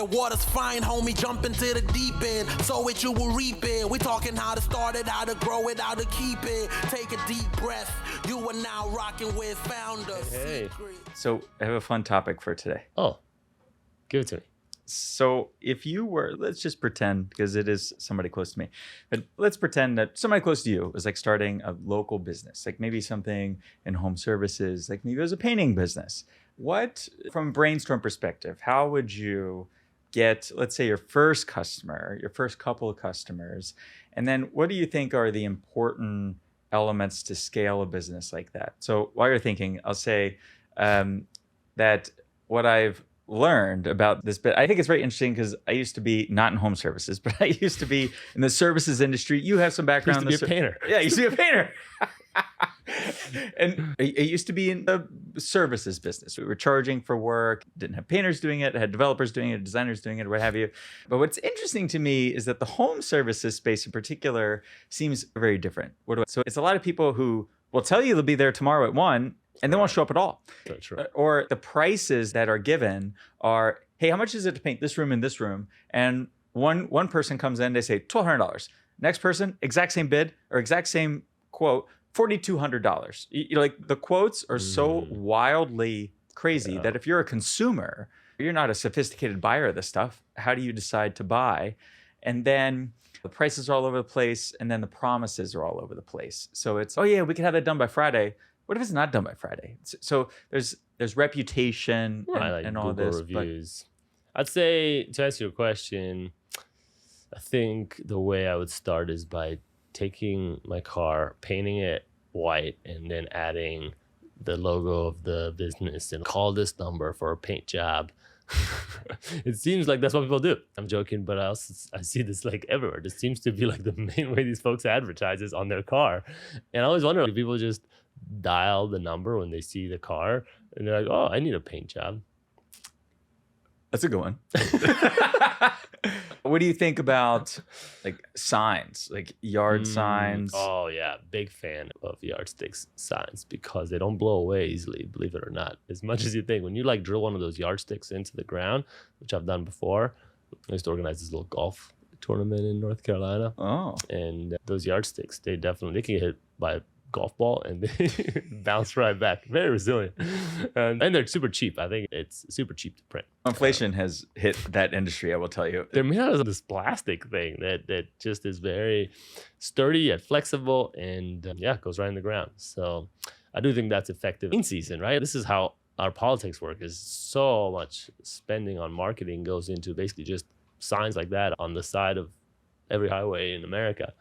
the water's fine, homie, jump into the deep end. Sow it, you will reap it. We talking how to start it, how to grow it, how to keep it. Take a deep breath. You are now rocking with Founders. Hey. So I have a fun topic for today. Oh, give it to me. So if you were, let's just pretend, because it is somebody close to me, but let's pretend that somebody close to you was like starting a local business, like maybe something in home services, like maybe it was a painting business. What, from a brainstorm perspective, how would you get, let's say, your first customer, your first couple of customers, and then what do you think are the important elements to scale a business like that? So while you're thinking, I'll say that what I've learned about this bit, I think it's very interesting because I used to be not in home services, but I used to be in the services industry. You have some background. Used to be a painter. Yeah, I used to be a painter. And I used to be in the services business. We were charging for work, didn't have painters doing it, had developers doing it, designers doing it, what have you. But what's interesting to me is that the home services space in particular seems very different. So it's a lot of people who will tell you they'll be there tomorrow at 1, and they won't show up at all. That's right. Or the prices that are given are, hey, how much is it to paint this room and this room? And one person comes in, they say $1,200. Next person, exact same bid or exact same quote, $4,200. You know, like the quotes are so wildly crazy that if you're a consumer, you're not a sophisticated buyer of this stuff. How do you decide to buy? And then the prices are all over the place, and then the promises are all over the place. So it's, oh yeah, we can have that done by Friday. What if it's not done by Friday? So there's reputation and all Google this. reviews. I'd say, to answer your question, I think the way I would start is by taking my car, painting it white, and then adding the logo of the business and call this number for a paint job. It seems like that's what people do. I'm joking, but I see this like everywhere. This seems to be like the main way these folks advertise is on their car. And I always wonder if people just dial the number when they see the car and they're like, oh, I need a paint job. That's a good one. What do you think about like signs, like yard signs? Oh yeah, big fan of yardsticks signs because they don't blow away easily, believe it or not, as much as you think. When you like drill one of those yardsticks into the ground, which I've done before, I used to organize this little golf tournament in North Carolina. Oh. And those yardsticks, they can get hit by a golf ball and they bounce right back. Very resilient. And they're super cheap. I think it's super cheap to print. Inflation has hit that industry, I will tell you. They're made out of this plastic thing that just is very sturdy yet flexible and goes right in the ground. So I do think that's effective in season, right? This is how our politics work, is so much spending on marketing goes into basically just signs like that on the side of every highway in America.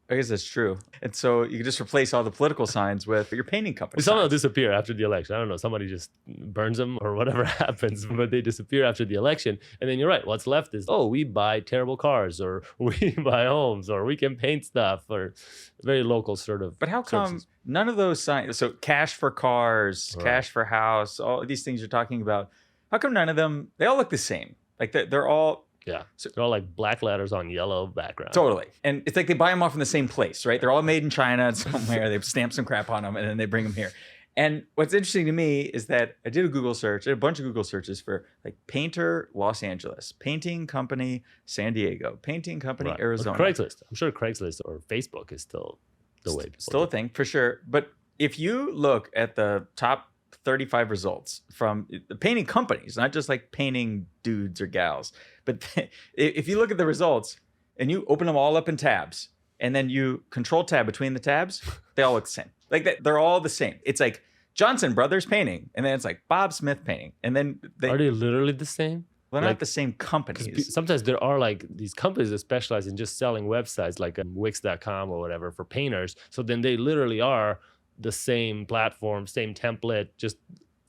I guess that's true. And so you can just replace all the political signs with your painting company. Some of them disappear after the election. I don't know. Somebody just burns them or whatever happens, but they disappear after the election. And then you're right. What's left is, oh, we buy terrible cars, or we buy homes, or we can paint stuff, or very local sort of. But how come services. None of those signs, so cash for cars, Right. cash for house, all of these things you're talking about, how come none of them, they all look the same? Like they're all. Yeah, they're all like black letters on yellow background. Totally. And it's like they buy them all from the same place, right? They're all made in China somewhere. They've stamped some crap on them and then they bring them here. And what's interesting to me is that I did a Google search, a bunch of Google searches for like painter Los Angeles, painting company San Diego, painting company Arizona. Or Craigslist. I'm sure Craigslist or Facebook is still the way. Still a thing for sure. But if you look at the top 35 results from the painting companies, not just like painting dudes or gals, but if you look at the results and you open them all up in tabs and then you control tab between the tabs, they all look the same. Like they're all the same. It's like Johnson Brothers painting, and then it's like Bob Smith painting, and then are they literally the same? They're not the same companies. Sometimes there are like these companies that specialize in just selling websites like Wix.com or whatever for painters. So then they literally are the same platform, same template, just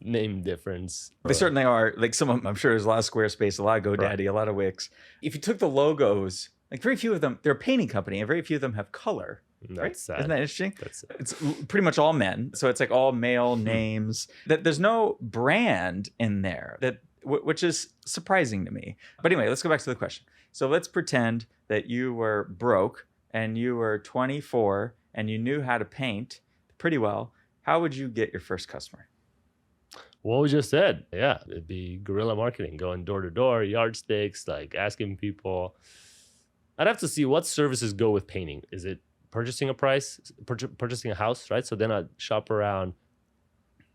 name difference. They certainly are. Like some of them, I'm sure there's a lot of Squarespace, a lot of GoDaddy, a lot of Wix. If you took the logos, like very few of them, they're a painting company, and very few of them have color. That's right? sad. Isn't that interesting? That's sad. It's pretty much all men. So it's like all male names. That there's no brand in there, which is surprising to me. But anyway, let's go back to the question. So let's pretend that you were broke and you were 24 and you knew how to paint pretty well. How would you get your first customer? What we just said, yeah, it'd be guerrilla marketing, going door to door, yardsticks, like asking people. I'd have to see what services go with painting. Is it purchasing a house, right? So then I'd shop around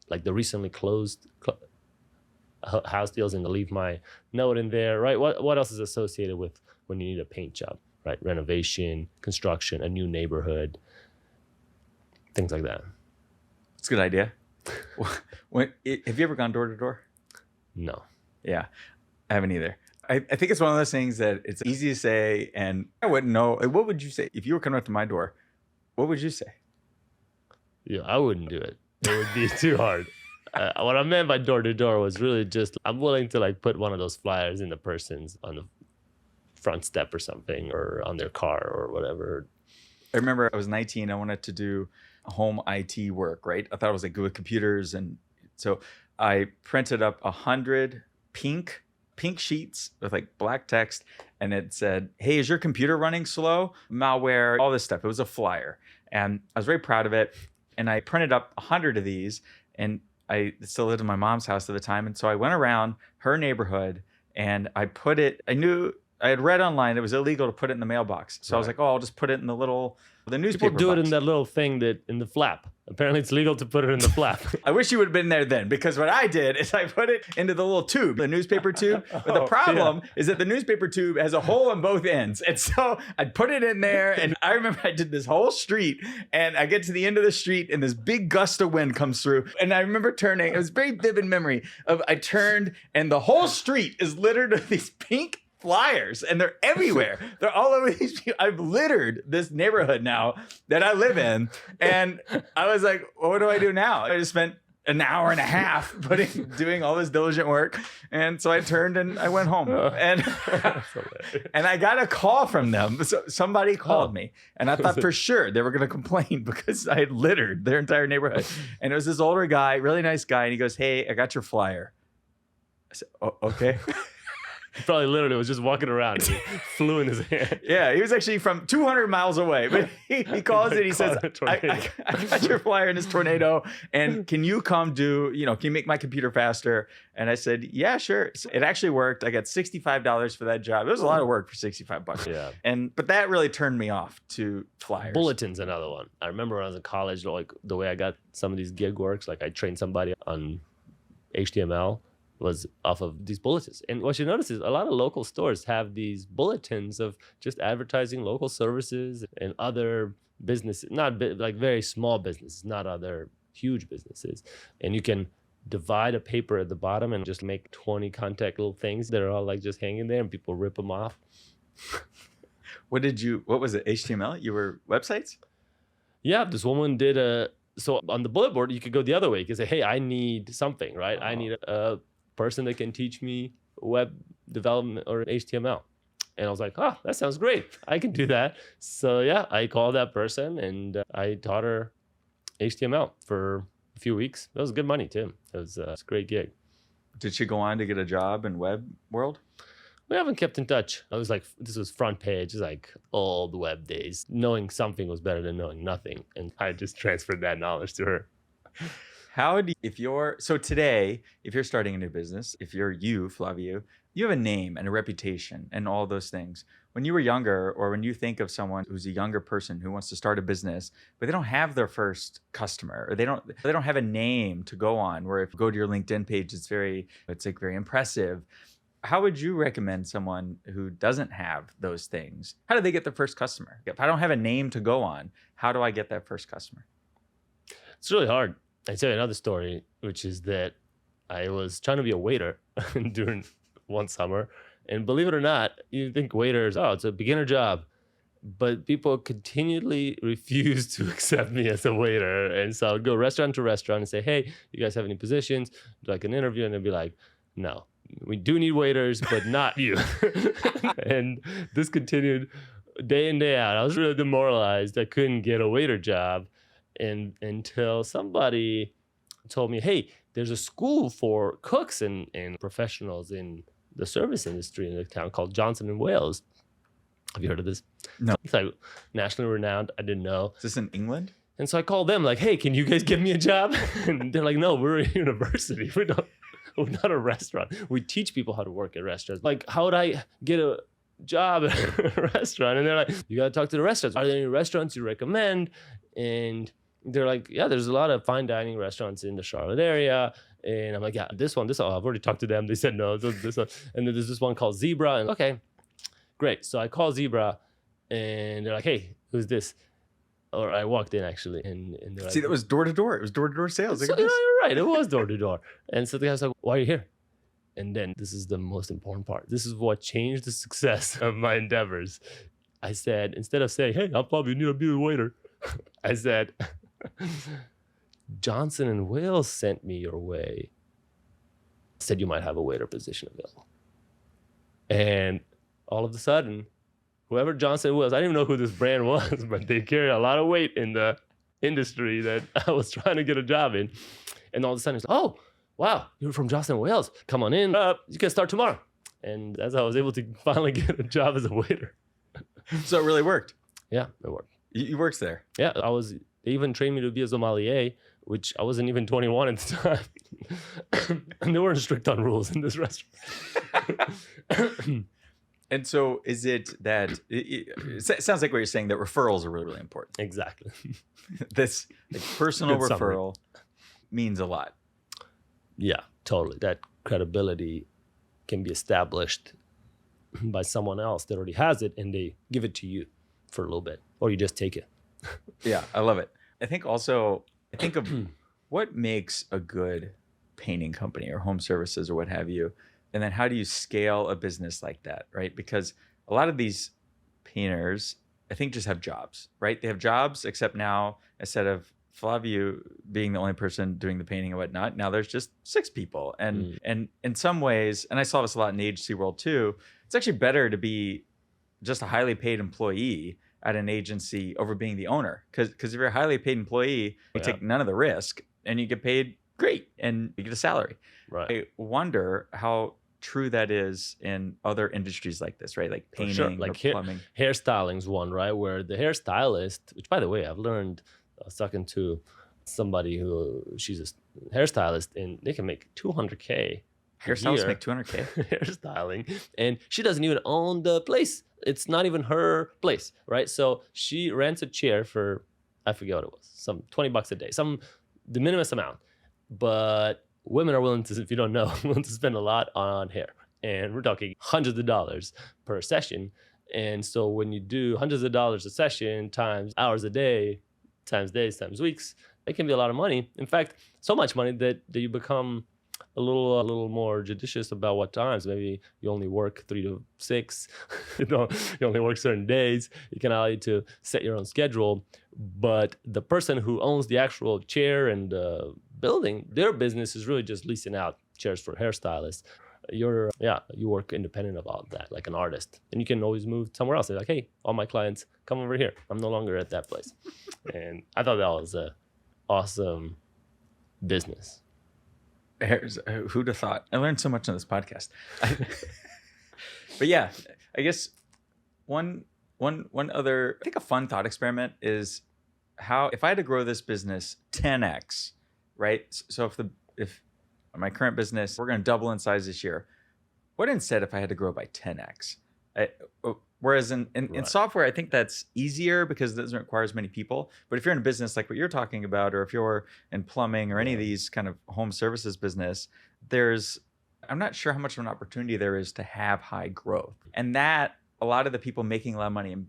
like the recently closed house deals and leave my note in there, right? What else is associated with when you need a paint job, right? Renovation, construction, a new neighborhood, things like that. It's a good idea. Have you ever gone door to door? No. Yeah, I haven't either. I think it's one of those things that it's easy to say, and I wouldn't know. What would you say if you were coming up to my door? What would you say? Yeah, I wouldn't do it. It would be too hard. What I meant by door to door was really just I'm willing to like put one of those flyers in the person's on the front step or something, or on their car or whatever. I remember I was 19. I wanted to do home IT work, right? I thought it was like good with computers, and so I printed up 100 pink sheets with like black text, and it said, "Hey, is your computer running slow? Malware, all this stuff." It was a flyer, and I was very proud of it. And I printed up 100 of these, and I still lived in my mom's house at the time, and so I went around her neighborhood and I put it. I had read online it was illegal to put it in the mailbox, so I was like, "Oh, I'll just put it in the newspaper People do box." it in that little thing in the flap. Apparently, it's legal to put it in the flap. I wish you would have been there then, because what I did is I put it into the little tube, the newspaper tube. But the problem is that the newspaper tube has a hole on both ends. And so I put it in there, and I remember I did this whole street, and I get to the end of the street, and this big gust of wind comes through. And I remember turning, it was a very vivid memory of I turned, and the whole street is littered with these pink flyers, and they're everywhere. They're all over these people. I've littered this neighborhood now that I live in, and I was like, well, what do I do now? I just spent an hour and a half doing all this diligent work, and so I turned and I went home, and I got a call from them. So somebody called me, and I thought for sure they were going to complain because I had littered their entire neighborhood. And it was this older guy, really nice guy, and he goes, "Hey, I got your flyer." I said, "Oh, okay." Probably literally was just walking around and he flew in his hand. Yeah, he was actually from 200 miles away, but he calls it. He says, I got your flyer in this tornado, and can you come can you make my computer faster? And I said, yeah, sure. So it actually worked. I got $65 for that job. It was a lot of work for $65. Yeah. But that really turned me off to flyers. Bulletins, another one. I remember when I was in college, like the way I got some of these gig works, like I trained somebody on HTML. Was off of these bulletins. And what you notice is a lot of local stores have these bulletins of just advertising local services and other businesses, like very small businesses, not other huge businesses. And you can divide a paper at the bottom and just make 20 contact little things that are all like just hanging there, and people rip them off. What was it? HTML? You were websites? Yeah, this woman did so on the bullet board, you could go the other way. You could say, hey, I need something, right? I need a person that can teach me web development or HTML. And I was like, oh, that sounds great. I can do that. So yeah, I called that person and I taught her HTML for a few weeks. That was good money too. It was a great gig. Did she go on to get a job in web world? We haven't kept in touch. I was like, this was front page, like old web days. Knowing something was better than knowing nothing. And I just transferred that knowledge to her. Today, if you're starting a new business, if you're Flaviu, you have a name and a reputation and all those things. When you were younger, or when you think of someone who's a younger person who wants to start a business, but they don't have their first customer, or they don't have a name to go on, where if you go to your LinkedIn page, it's very impressive. How would you recommend someone who doesn't have those things? How do they get their first customer? If I don't have a name to go on, how do I get that first customer? It's really hard. I tell you another story, which is that I was trying to be a waiter during one summer. And believe it or not, you think waiters, it's a beginner job. But people continually refused to accept me as a waiter. And so I would go restaurant to restaurant and say, hey, you guys have any positions? Do like an interview. And they'd be like, no, we do need waiters, but not you. And this continued day in, day out. I was really demoralized. I couldn't get a waiter job. And until somebody told me, hey, there's a school for cooks and professionals in the service industry in a town called Johnson and Wales. Have you heard of this? No. It's like nationally renowned. I didn't know. Is this in England? And so I called them like, hey, can you guys give me a job? And they're like, no, we're a university. We're not a restaurant. We teach people how to work at restaurants. Like, how would I get a job at a restaurant? And they're like, you got to talk to the restaurants. Are there any restaurants you recommend? And they're like, yeah, there's a lot of fine dining restaurants in the Charlotte area. And I'm like, yeah, this one. I've already talked to them. They said no, this one. And then there's this one called Zebra. And okay, great. So I call Zebra and they're like, hey, who's this? Or I walked in actually, and they're like, See, that was door to door. It was door to door sales. so, you're right. It was door to door. And so the guy's like, why are you here? And then this is the most important part. This is what changed the success of my endeavors. I said, instead of saying, hey, I'll probably need to be a waiter, I said, Johnson and Wales sent me your way. Said you might have a waiter position available. And all of a sudden, whoever Johnson was, I didn't even know who this brand was, but they carry a lot of weight in the industry that I was trying to get a job in. And all of a sudden, it's like, oh, wow, you're from Johnson & Wales. Come on in. You can start tomorrow. And that's how I was able to finally get a job as a waiter. So it really worked. Yeah, it worked. You worked there. Yeah, they even trained me to be a sommelier, which I wasn't even 21 at the time. And they weren't strict on rules in this restaurant. And so is it that it sounds like what you're saying, that referrals are really, really important. Exactly. This personal Good summary. referral means a lot. Yeah, totally. That credibility can be established by someone else that already has it, and they give it to you for a little bit, or you just take it. Yeah, I love it. I think of what makes a good painting company or home services or what have you. And then how do you scale a business like that, right? Because a lot of these painters, I think, just have jobs, right? They have jobs, except now, instead of Flaviu being the only person doing the painting and whatnot, now there's just 6 people. And in some ways, and I saw this a lot in the agency world too, it's actually better to be just a highly paid employee at an agency over being the owner. Because if you're a highly paid employee, you take none of the risk and you get paid great and you get a salary. Right. I wonder how true that is in other industries like this, right? Like painting, sure. Like or plumbing. Hairstyling's one, right? Where the hairstylist, which by the way, I've learned, I was talking to somebody who she's a hairstylist and they can make $200K. Hairstylists make $200K. Hairstyling, and she doesn't even own the place. It's not even her place, right? So she rents a chair for, I forget what it was, some $20 a day, the minimum amount. But women are willing to, if you don't know, willing to spend a lot on hair. And we're talking hundreds of dollars per session. And so when you do hundreds of dollars a session times hours a day, times days, times weeks, it can be a lot of money. In fact, so much money that you become a little more judicious about what times. Maybe you only work 3 to 6. You only work certain days. You can allow you to set your own schedule. But the person who owns the actual chair and building, their business is really just leasing out chairs for hairstylists. You work independent of all that, like an artist. And you can always move somewhere else. They're like, hey, all my clients, come over here. I'm no longer at that place. And I thought that was a awesome business. Who'd have thought? I learned so much on this podcast. But yeah, I guess one other, I think a fun thought experiment is how, if I had to grow this business 10x, right? So if my current business, we're going to double in size this year, what instead if I had to grow by 10x? Whereas in software, I think that's easier because it doesn't require as many people. But if you're in a business like what you're talking about, or if you're in plumbing or any of these kind of home services business, I'm not sure how much of an opportunity there is to have high growth. And that a lot of the people making a lot of money in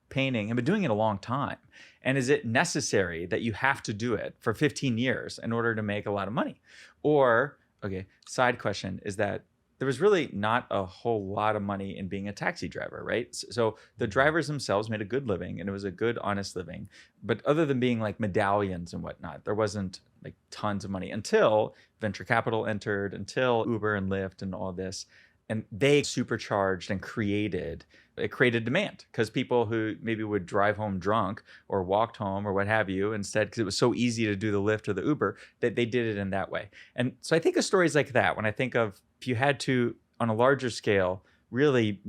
painting have been doing it a long time. And is it necessary that you have to do it for 15 years in order to make a lot of money? Or, okay, side question is that there was really not a whole lot of money in being a taxi driver, right? So the drivers themselves made a good living, and it was a good, honest living. But other than being like medallions and whatnot, there wasn't like tons of money until venture capital entered, until Uber and Lyft and all this. And they supercharged and created demand, because people who maybe would drive home drunk or walked home or what have you, instead, because it was so easy to do the Lyft or the Uber, that they did it in that way. And so I think of stories like that when I think of, if you had to, on a larger scale, really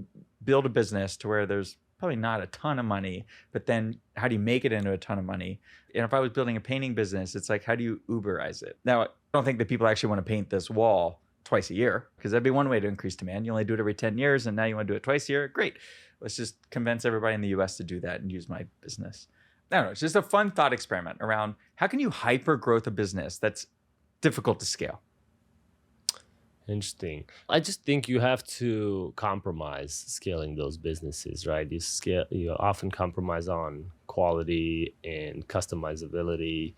build a business to where there's probably not a ton of money, but then how do you make it into a ton of money? And if I was building a painting business, it's like, how do you Uberize it? Now, I don't think that people actually want to paint this wall twice a year, because that'd be one way to increase demand. You only do it every 10 years, and now you want to do it twice a year. Great. Let's just convince everybody in the US to do that and use my business. I don't know. It's just a fun thought experiment around how can you hyper growth a business that's difficult to scale? Interesting. I just think you have to compromise scaling those businesses, right? You often compromise on quality and customizability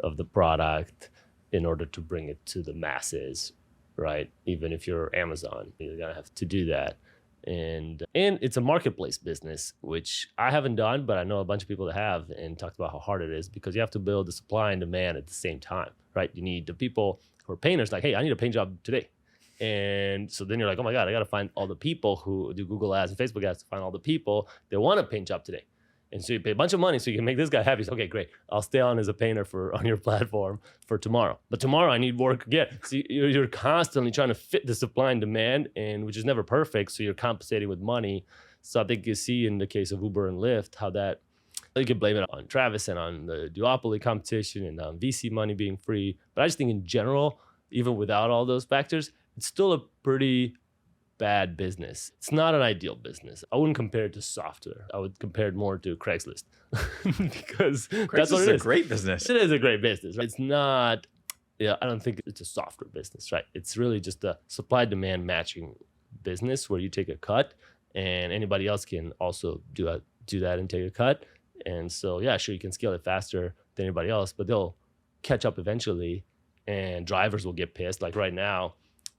of the product in order to bring it to the masses, right? Even if you're Amazon, you're gonna have to do that. And it's a marketplace business, which I haven't done, but I know a bunch of people that have, and talked about how hard it is, because you have to build the supply and demand at the same time, right? You need the people who are painters, like, hey, I need a paint job today. And so then you're like, oh my God, I got to find all the people who do Google ads and Facebook ads to find all the people that want a paint job today. And so you pay a bunch of money so you can make this guy happy. So, okay, great. I'll stay on as a painter on your platform for tomorrow. But tomorrow I need work again. So you're constantly trying to fit the supply and demand, and which is never perfect. So you're compensating with money. So I think you see in the case of Uber and Lyft how that you can blame it on Travis and on the duopoly competition and on VC money being free. But I just think in general, even without all those factors, it's still a pretty bad business. It's not an ideal business. I wouldn't compare it to software. I would compare it more to Craigslist because that's what it is. It's a great business. It is a great business. Right? It's not, I don't think it's a software business, right? It's really just a supply demand matching business where you take a cut and anybody else can also do that and take a cut. And so, yeah, sure, you can scale it faster than anybody else, but they'll catch up eventually and drivers will get pissed. Like right now,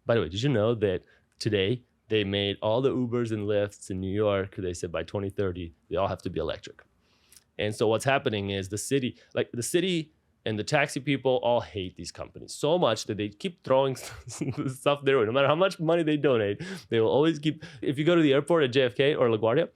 by the way, did you know that today they made all the Ubers and Lyfts in New York, they said by 2030, they all have to be electric. And so what's happening is the city and the taxi people all hate these companies so much that they keep throwing stuff their way. No matter how much money they donate, they will always keep, if you go to the airport at JFK or LaGuardia,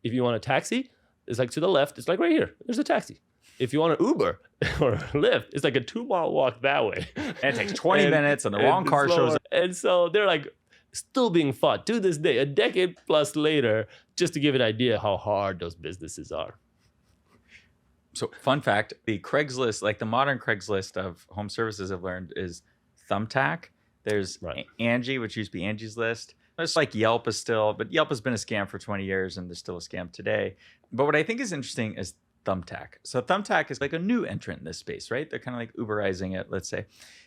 if you want a taxi, it's like to the left, it's like right here, there's a taxi. If you want an Uber or Lyft, it's like a 2-mile walk that way. And it takes 20 minutes and the wrong car shows up. And so they're like still being fought to this day, a decade plus later, just to give an idea how hard those businesses are. So fun fact, the Craigslist, like the modern Craigslist of home services I've learned is Thumbtack. There's Angie, which used to be Angie's List. It's like Yelp is still, but Yelp has been a scam for 20 years and there's still a scam today. But what I think is interesting is Thumbtack. So Thumbtack is like a new entrant in this space, right? They're kind of like Uberizing it, let's say.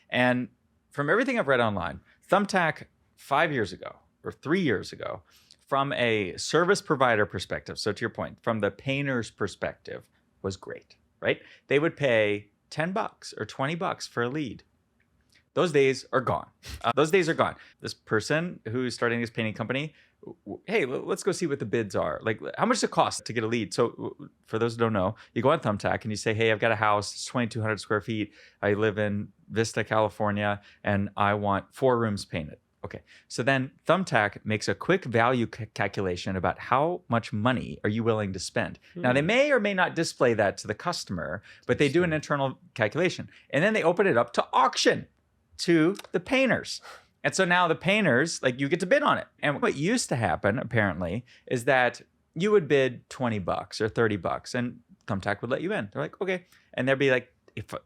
And from everything I've read online, Thumbtack 5 years ago or 3 years ago, from a service provider perspective, so to your point, from the painter's perspective, was great, right? They would pay $10 or $20 for a lead. Those days are gone. This person who's starting this painting company, hey, let's go see what the bids are. Like, how much does it cost to get a lead? So for those who don't know, you go on Thumbtack and you say, hey, I've got a house, it's 2,200 square feet. I live in Vista, California, and I want 4 rooms painted. Okay, so then Thumbtack makes a quick value calculation about how much money are you willing to spend. Now, they may or may not display that to the customer, but they do an internal calculation. And then they open it up to auction to the painters. And so now the painters, like, you get to bid on it. And what used to happen, apparently, is that you would bid $20 or $30 and Thumbtack would let you in. They're like, okay. And there'd be like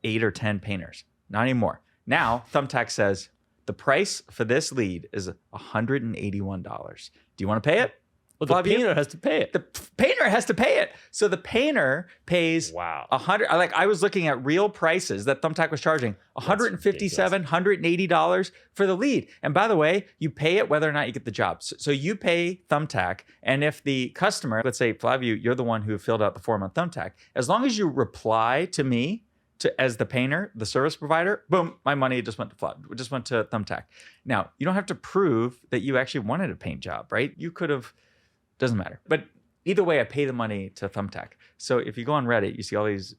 8 or 10 painters. Not anymore. Now, Thumbtack says, the price for this lead is $181. Do you want to pay it? Well, the painter has to pay it. The painter has to pay it. So the painter pays $100. Like, I was looking at real prices that Thumbtack was charging, $157, $180 for the lead. And by the way, you pay it whether or not you get the job. So you pay Thumbtack, and if the customer, let's say Flaviu, you're the one who filled out the form on Thumbtack, as long as you reply to me as the painter, the service provider, boom, my money just went to Thumbtack. Now, you don't have to prove that you actually wanted a paint job, right? You could have. Doesn't matter. But either way, I pay the money to Thumbtack. So if you go on Reddit, you see all these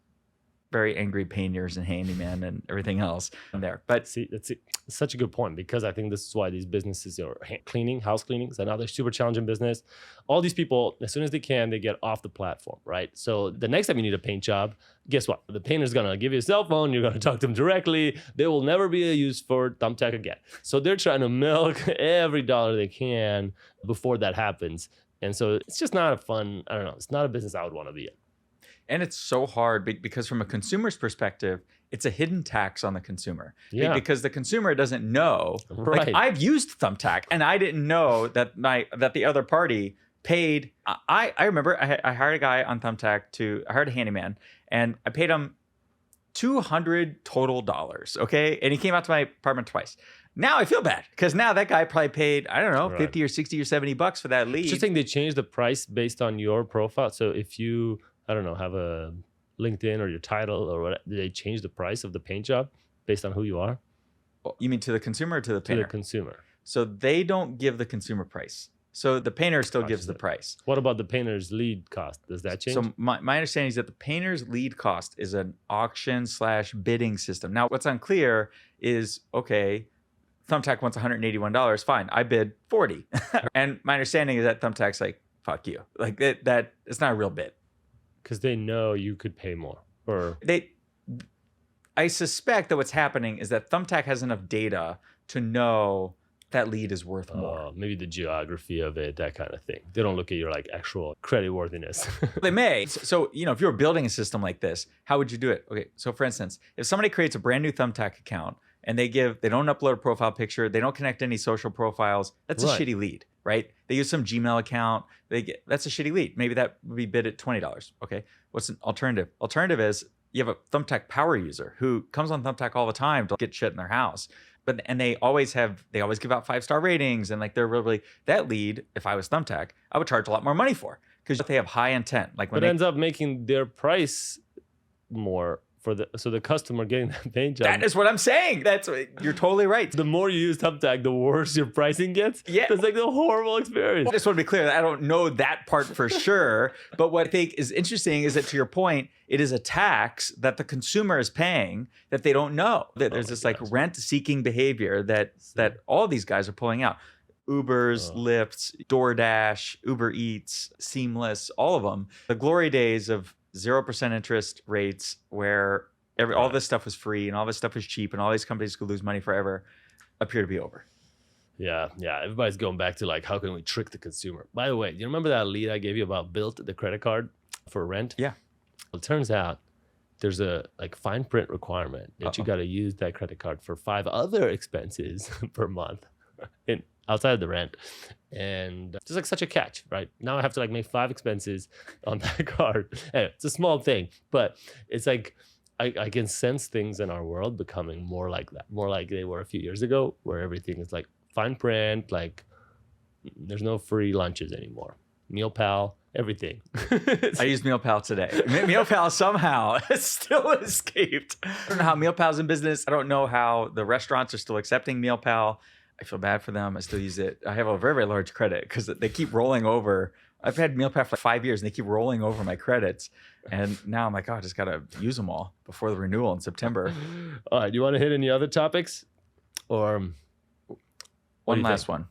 very angry painters and handyman and everything else in there. But See, that's such a good point, because I think this is why these businesses are cleaning, house cleaning is another super challenging business. All these people, as soon as they can, they get off the platform, right? So the next time you need a paint job, guess what? The painter's gonna give you a cell phone. You're gonna talk to them directly. They will never be used for Thumbtack again. So they're trying to milk every dollar they can before that happens. And so it's just not a fun, I don't know, it's not a business I would want to be in. And it's so hard because from a consumer's perspective, it's a hidden tax on the consumer. Yeah. Because the consumer doesn't know. Right. Like, I've used Thumbtack and I didn't know that the other party paid. I remember I hired a guy on Thumbtack I hired a handyman, and I paid him $200 total, okay? And he came out to my apartment twice. Now I feel bad because now that guy probably paid, I don't know, Right. 50 or 60 or 70 bucks for that lead. Just think they changed the price based on your profile. So if you, I don't know, have a LinkedIn or your title or what, did they change the price of the paint job based on who you are? You mean to the consumer or to the To painter? the consumer. So they don't give the consumer price. So the painter still gives the Gotcha. price. What about the painter's lead cost? Does that change? So my understanding is that the painter's lead cost is an auction/bidding system. Now, what's unclear is, okay, Thumbtack wants $181. Fine, I bid 40. And my understanding is that Thumbtack's like, fuck you. Like that it's not a real bid. Because they know you could pay more. Or I suspect that what's happening is that Thumbtack has enough data to know that lead is worth more. maybe the geography of it, that kind of thing. They don't look at your like actual credit worthiness. They may. So, if you were building a system like this, how would you do it? Okay, so for instance, if somebody creates a brand new Thumbtack account and they don't upload a profile picture, they don't connect any social profiles, that's a Right. shitty lead, right? They use some Gmail account, that's a shitty lead. Maybe that would be bid at $20. Okay, what's an alternative? Alternative is you have a Thumbtack power user who comes on Thumbtack all the time to get shit in their house. And they always give out 5-star ratings, and like they're really that lead. If I was Thumbtack, I would charge a lot more money for, because they have high intent. Like when But it ends up making their price more so the customer getting that paint job. that is what I'm saying. You're totally right. The more you use Thumbtack, the worse your pricing gets. Yeah. It's like a horrible experience. I just want to be clear that I don't know that part for sure. But what I think is interesting is that, to your point, it is a tax that the consumer is paying that they don't know. That there's this like rent-seeking behavior that all these guys are pulling out. Ubers, Lyfts, DoorDash, Uber Eats, Seamless, all of them. The glory days of 0% interest rates where all this stuff was free and all this stuff was cheap and all these companies could lose money forever appear to be over. Yeah. Everybody's going back to like, how can we trick the consumer? By the way, do you remember that lead I gave you about Built, the credit card for rent? Yeah. Well, it turns out there's a like fine print requirement that you got to use that credit card for 5 other expenses per month outside of the rent. And it's like such a catch, right? Now I have to like make 5 expenses on that card. Anyway, it's a small thing, but it's like I can sense things in our world becoming more like that, more like they were a few years ago, where everything is like fine print, like there's no free lunches anymore. MealPal, everything. I used MealPal today. MealPal somehow still escaped. I don't know how MealPal's in business. I don't know how the restaurants are still accepting MealPal. I feel bad for them. I still use it. I have a very, very large credit because they keep rolling over. I've had MealPal for 5 years and they keep rolling over my credits. And now I'm like, oh, I just got to use them all before the renewal in September. All right. Do you want to hit any other topics? Or One last one.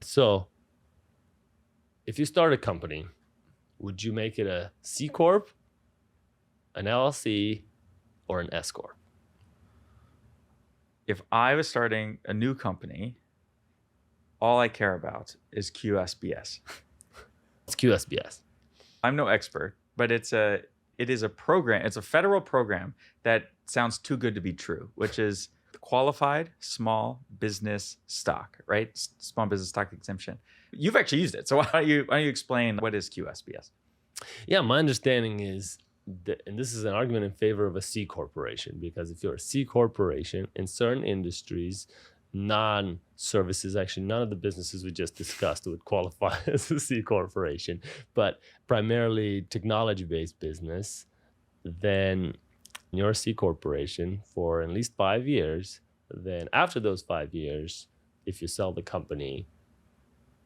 So, if you start a company, would you make it a C Corp, an LLC, or an S Corp? If I was starting a new company, all I care about is QSBS. It's QSBS. I'm no expert, but it is a program. It's a federal program that sounds too good to be true, which is qualified small business stock, right? Small business stock exemption. You've actually used it. So why don't you explain what is QSBS? Yeah, my understanding is that, and this is an argument in favor of a C corporation, because if you're a C corporation in certain industries, non-services, actually none of the businesses we just discussed would qualify as a C corporation, but primarily technology-based business, then you're a C corporation for at least 5 years. Then after those 5 years, if you sell the company,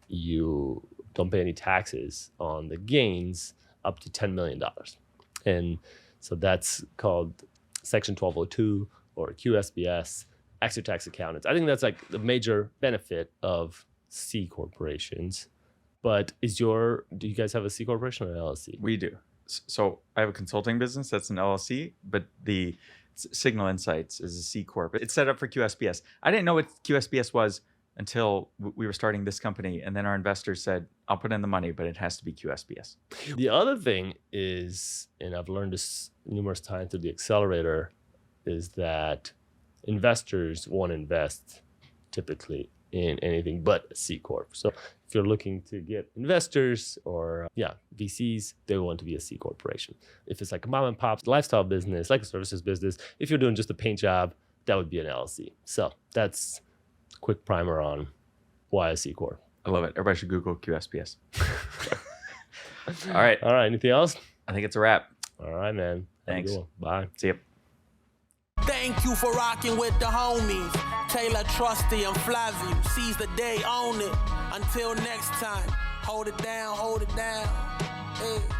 you don't pay any taxes on the gains up to $10 million. And So that's called Section 1202 or QSBS, extra tax accountants. I think that's like the major benefit of C corporations. But do you guys have a C corporation or an LLC? We do. So I have a consulting business that's an LLC, but the Signal Insights is a C Corp. It's set up for QSBS. I didn't know what QSBS was until we were starting this company. And then our investors said, I'll put in the money, but it has to be QSBS. The other thing is, and I've learned this numerous times through the accelerator, is that investors won't invest typically in anything but a C Corp. So if you're looking to get investors or VCs, they want to be a C corporation. If it's like a mom and pop lifestyle business, like a services business, if you're doing just a paint job, that would be an LLC. So that's a quick primer on why a C Corp. I love it. Everybody should Google QSBS. All right. Anything else? I think it's a wrap. All right, man. Thanks. Bye. See you. Thank you for rocking with the homies. Taylor, Trusty, and Flaviu. Seize the day, own it. Until next time, hold it down, hold it down. Hey.